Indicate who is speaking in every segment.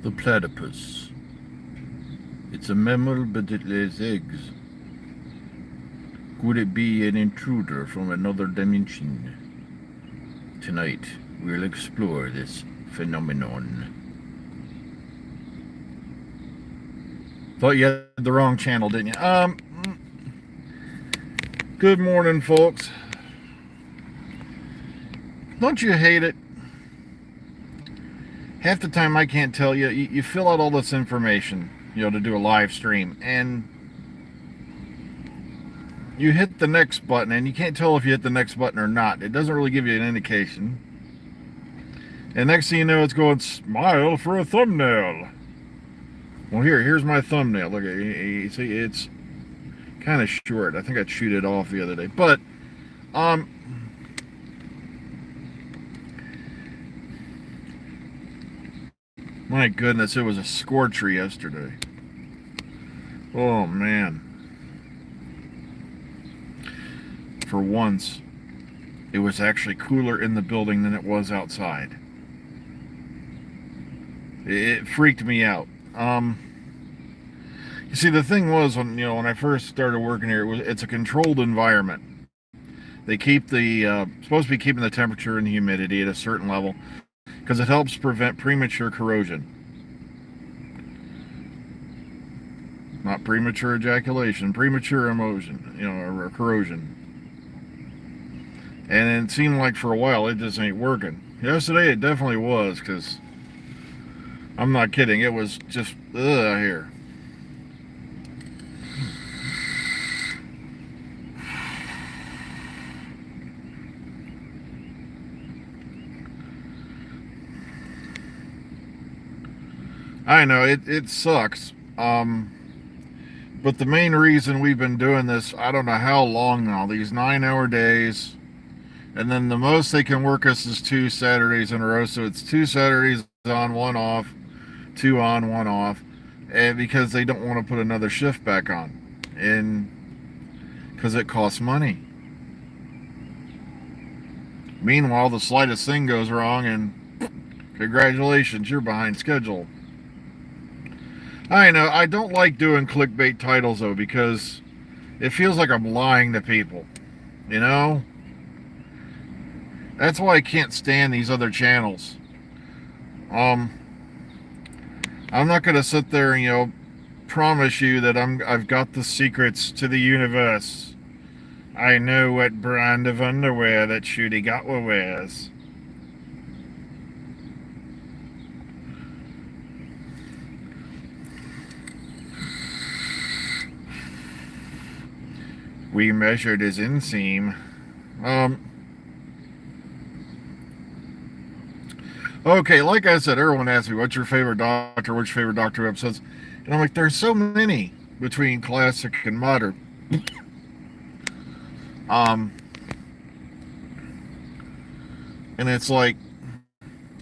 Speaker 1: The platypus. It's a mammal, but it lays eggs. Could it be an intruder from another dimension? Tonight, we'll explore this phenomenon. Thought you had the wrong channel, didn't you? Good morning, folks. Don't you hate it? Half the time I can't tell you, you fill out all this information, to do a live stream, and you hit the next button, and you can't tell if you hit the next button or not. It doesn't really give you an indication. And next thing you know, it's going, smile for a thumbnail. Well, here's my thumbnail. Look, you see, it's kind of short. I think I chewed it off the other day. But, my goodness, it was a scorcher yesterday. Oh, man. For once, it was actually cooler in the building than it was outside. It freaked me out. You see, the thing was, when I first started working here, it's a controlled environment. They keep supposed to be keeping the temperature and the humidity at a certain level because it helps prevent premature corrosion. Not premature ejaculation, premature emotion, or corrosion. And it seemed like for a while it just ain't working. Yesterday it definitely was, because I'm not kidding, it was just here. I know, it sucks. But the main reason we've been doing this, I don't know how long now, these 9-hour days, and then the most they can work us is 2 Saturdays in a row, so it's 2 Saturdays on, 1 off, 2 on, 1 off, and because they don't want to put another shift back on, and because it costs money. Meanwhile, the slightest thing goes wrong, and congratulations, you're behind schedule. I know, I don't like doing clickbait titles, though, because it feels like I'm lying to people, That's why I can't stand these other channels. I'm not going to sit there and, promise you that I've got the secrets to the universe. I know what brand of underwear that Shooty Gatwa wears. We measured his inseam. Okay, like I said, everyone asks me, what's your favorite Doctor, what's your favorite Doctor episodes? And I'm like, there's so many between classic and modern. And it's like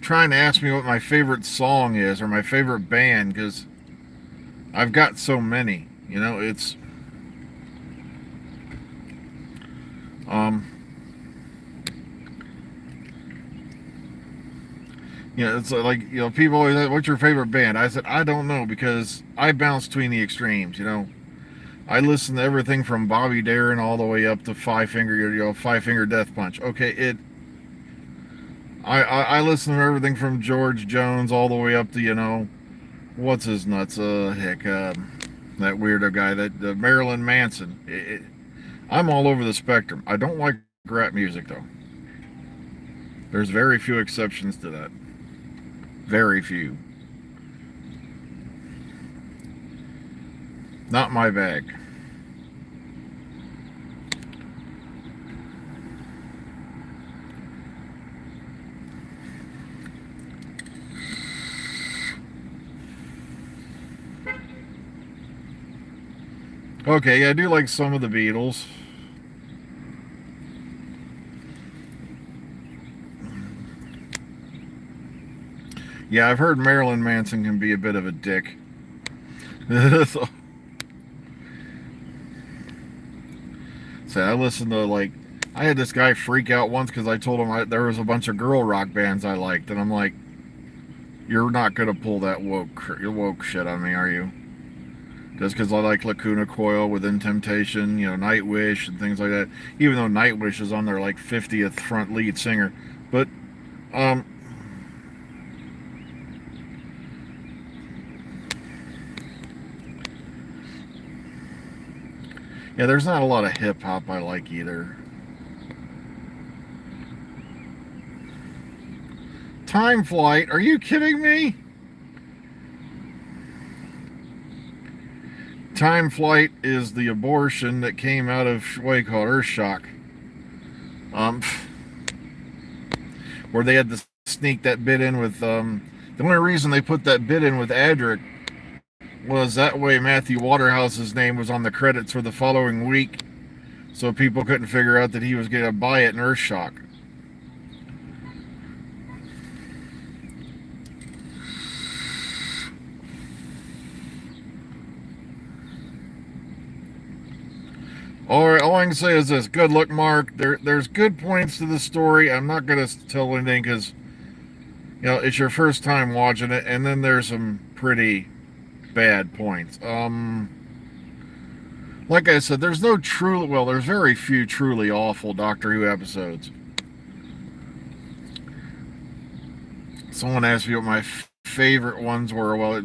Speaker 1: trying to ask me what my favorite song is or my favorite band, because I've got so many. It's it's like, people always ask, what's your favorite band? I said, I don't know, because I bounce between the extremes, I listen to everything from Bobby Darin all the way up to Five Finger Death Punch. Okay, I listen to everything from George Jones all the way up to, what's his nuts? That weirdo guy, that Marilyn Manson. I'm all over the spectrum. I don't like rap music, though. There's very few exceptions to that. Very few. Not my bag. Okay, I do like some of the Beatles. Yeah, I've heard Marilyn Manson can be a bit of a dick. So I listened to, I had this guy freak out once because I told him there was a bunch of girl rock bands I liked, and I'm like, You're not gonna pull that woke shit on me, are you? Just because I like Lacuna Coil, Within Temptation, Nightwish and things like that. Even though Nightwish is on their like 50th front lead singer, but um, yeah, there's not a lot of hip hop I like either. Time Flight? Are you kidding me? Time Flight is the abortion that came out of what you call Earthshock. Um, where they had to sneak that bit in with the only reason they put that bit in with Adric was that way Matthew Waterhouse's name was on the credits for the following week, so people couldn't figure out that he was going to buy it in Earthshock. All I can say is this: good luck, Mark. There's good points to the story. I'm not going to tell anything because it's your first time watching it, and then there's some pretty bad points. Like I said, there's very few truly awful Doctor Who episodes. Someone asked me what my favorite ones were. Well,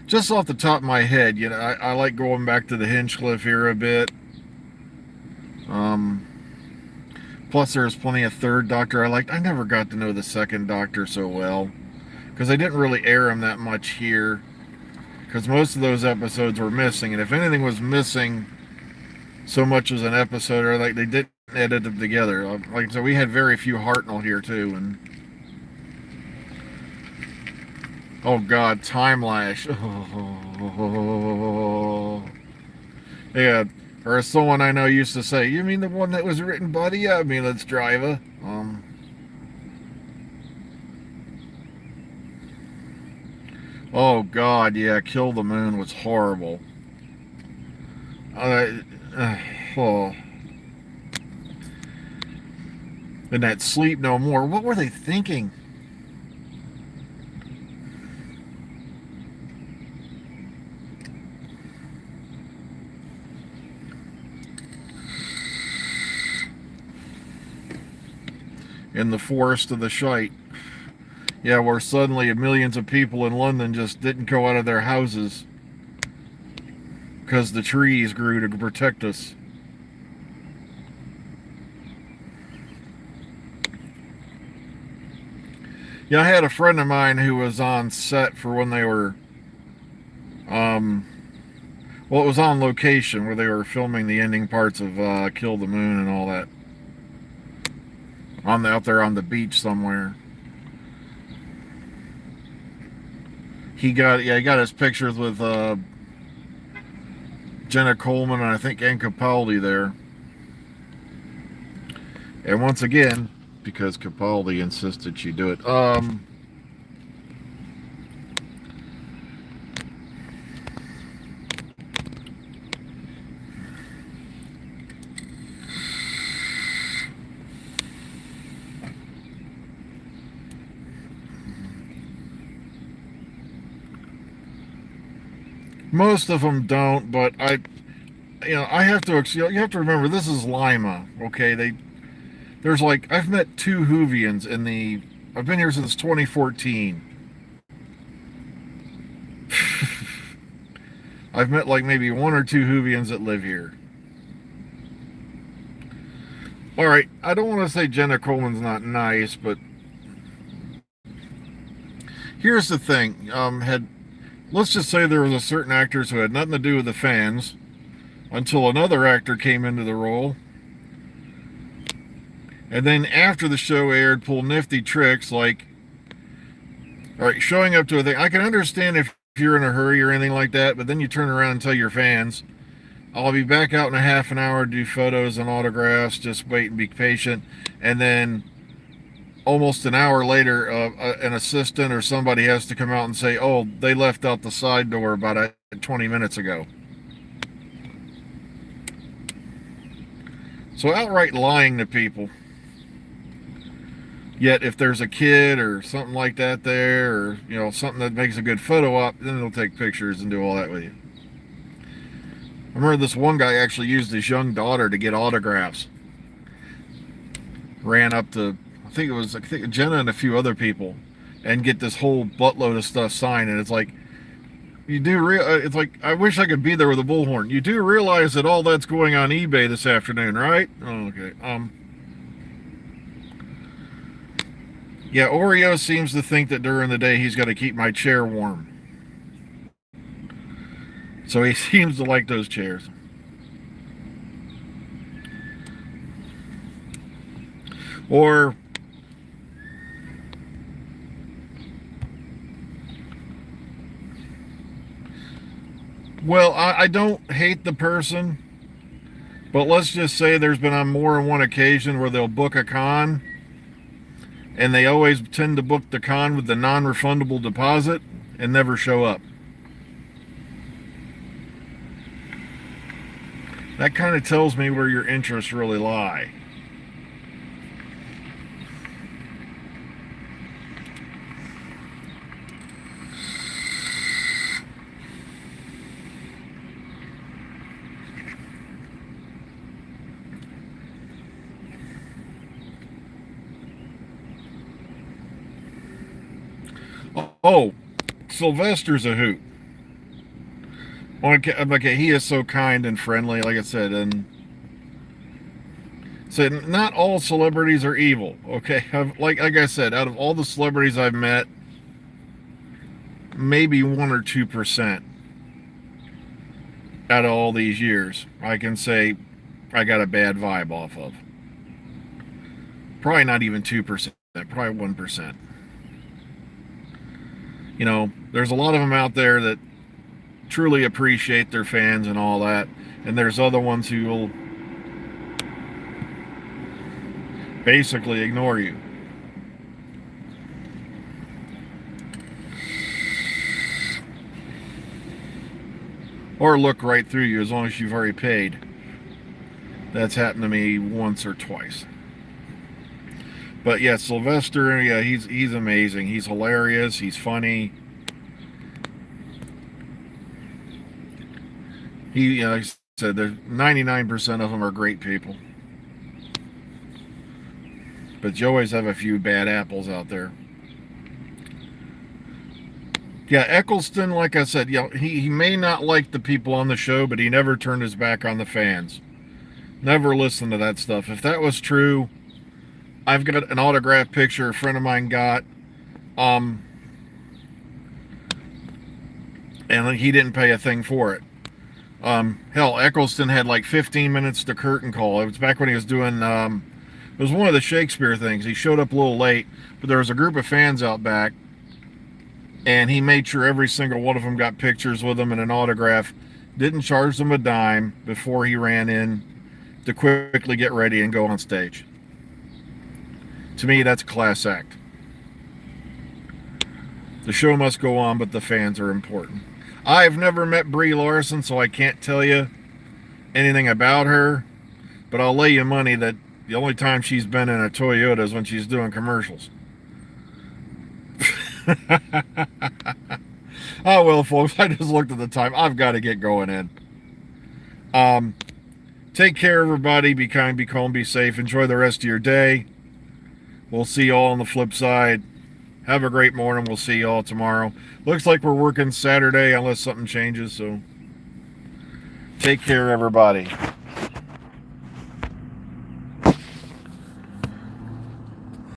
Speaker 1: just off the top of my head, I like going back to the Hinchcliffe era a bit. Plus, there's plenty of Third Doctor I liked. I never got to know the Second Doctor so well because they didn't really air him that much here. Because most of those episodes were missing, and if anything was missing so much as an episode, or like they didn't edit them together. Like so, we had very few Hartnell here too, and oh god, Time Lash. Oh. Yeah, or as someone I know used to say, "You mean the one that was written by the ambulance driver?" Oh god, yeah, Kill the Moon was horrible. Oh. And that Sleep No More. What were they thinking? In the Forest of the Shite. Yeah, where suddenly millions of people in London just didn't go out of their houses because the trees grew to protect us. Yeah, I had a friend of mine who was on set for when they were, it was on location where they were filming the ending parts of Kill the Moon and all that. Out there on the beach somewhere. He got his pictures with Jenna Coleman and I think Ann Capaldi there. And once again, because Capaldi insisted she do it. Most of them don't, but I have to. You have to remember this is Lima. Okay, there's like I've met 2 Whovians in the. I've been here since 2014. I've met like maybe 1 or 2 Whovians that live here. All right, I don't want to say Jenna Coleman's not nice, but here's the thing. Let's just say there was a certain actors who had nothing to do with the fans until another actor came into the role. And then after the show aired, pull nifty tricks like, all right, showing up to a thing. I can understand if you're in a hurry or anything like that, but then you turn around and tell your fans, I'll be back out in a half an hour to do photos and autographs. Just wait and be patient. And then almost an hour later, an assistant or somebody has to come out and say, oh, they left out the side door about 20 minutes ago. So outright lying to people. Yet if there's a kid or something like that there, or something that makes a good photo op, then it'll take pictures and do all that with you. I remember this one guy actually used his young daughter to get autographs. Ran up to, I think Jenna and a few other people, and get this whole buttload of stuff signed. And it's like, it's like, I wish I could be there with a bullhorn. You do realize that all that's going on eBay this afternoon, right? Oh, okay. Yeah, Oreo seems to think that during the day he's got to keep my chair warm. So he seems to like those chairs. Or well, I don't hate the person, but let's just say there's been on more than one occasion where they'll book a con, and they always tend to book the con with the non-refundable deposit and never show up. That kind of tells me where your interests really lie. Oh, Sylvester's a hoot. Okay, he is so kind and friendly, like I said, and said not all celebrities are evil. Okay, like I said, out of all the celebrities I've met, maybe 1 or 2% out of all these years, I can say I got a bad vibe off of. Probably not even 2%, probably 1%. There's a lot of them out there that truly appreciate their fans and all that, and there's other ones who will basically ignore you. Or look right through you as long as you've already paid. That's happened to me once or twice. But yeah, Sylvester, yeah, he's amazing. He's hilarious. He's funny. Like I said, there's 99% of them are great people. But you always have a few bad apples out there. Yeah, Eccleston, like I said, he may not like the people on the show, but he never turned his back on the fans. Never listened to that stuff. If that was true, I've got an autographed picture a friend of mine got. And he didn't pay a thing for it. Hell, Eccleston had like 15 minutes to curtain call. It was back when he was doing, it was one of the Shakespeare things. He showed up a little late, but there was a group of fans out back, and he made sure every single one of them got pictures with him and an autograph. Didn't charge them a dime before he ran in to quickly get ready and go on stage. To me, that's a class act. The show must go on, but the fans are important. I've never met Brie Larson, so I can't tell you anything about her, but I'll lay you money that the only time she's been in a Toyota is when she's doing commercials. Oh, well, folks, I just looked at the time. I've got to get going in. Take care, everybody. Be kind, be calm, be safe. Enjoy the rest of your day. We'll see you all on the flip side. Have a great morning. We'll see you all tomorrow. Looks like we're working Saturday unless something changes, so take care, everybody.